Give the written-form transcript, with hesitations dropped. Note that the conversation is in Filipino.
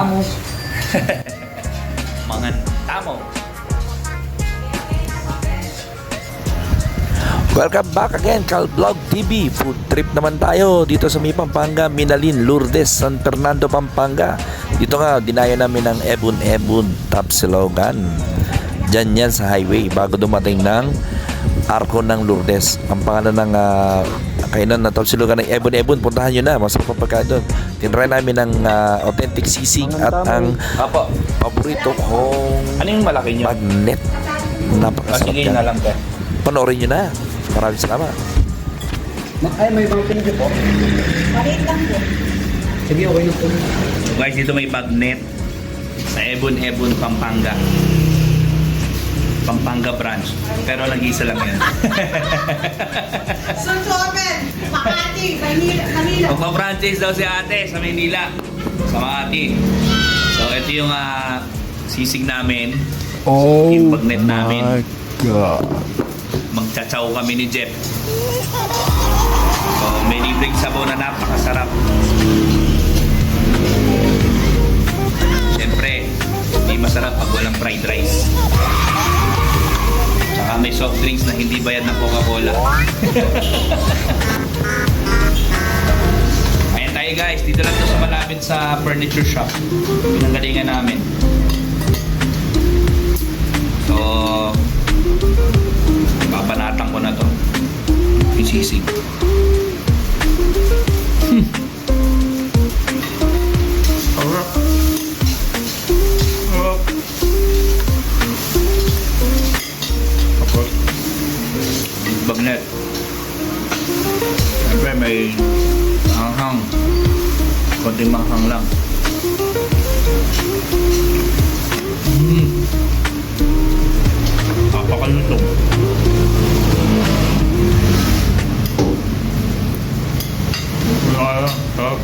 tamo. Mga tamo. Welcome back again, Cal Vlog TV. Food trip naman tayo dito sa may Pampanga, Minalin, Lourdes, San Fernando, Pampanga. Dito nga, dinaya namin ng Ebon Tapsilogan. Diyan yan sa highway bago dumating ng Arco ng Lourdes. Ang pangalan ng kainan na Tapsilogan ng Ebon. Puntahan nyo na, masarap ang pagkain doon. Tinry namin ng authentic sisig at ang Apo. paborito kong Ano yung malaki nyo? magnet. Napakasarap Sige yan. na lang to. Panoorin nyo na. Maraming salamat. Ay, may ibang pinili po. Maliit lang po. Sige, okay na po. So guys, dito may bagnet sa Ebon, Pampanga. Pampanga branch. Pero nag-isa lang yan. Soon to open. Makati, Manila. Magpa-franchise daw si ate sa Manila. Sa Makati. So ito yung sisig namin. Oh Yung bagnet namin. God. Magtsatsaw kami ni Jeff. So may libreng sabaw na napakasarap. Siyempre, hindi masarap pag walang fried rice. Saka may soft drinks na hindi bayad ng Coca-Cola. Ayan tayo guys, dito lang to sa malapit sa furniture shop. Pinanggalingan namin. So, papanatang ko na to. Yung sisig. Sarap. Sarap. Tapos, bagnet. Siyempre may hanghang. Konting manghang lang. Papakalutong. Sarap.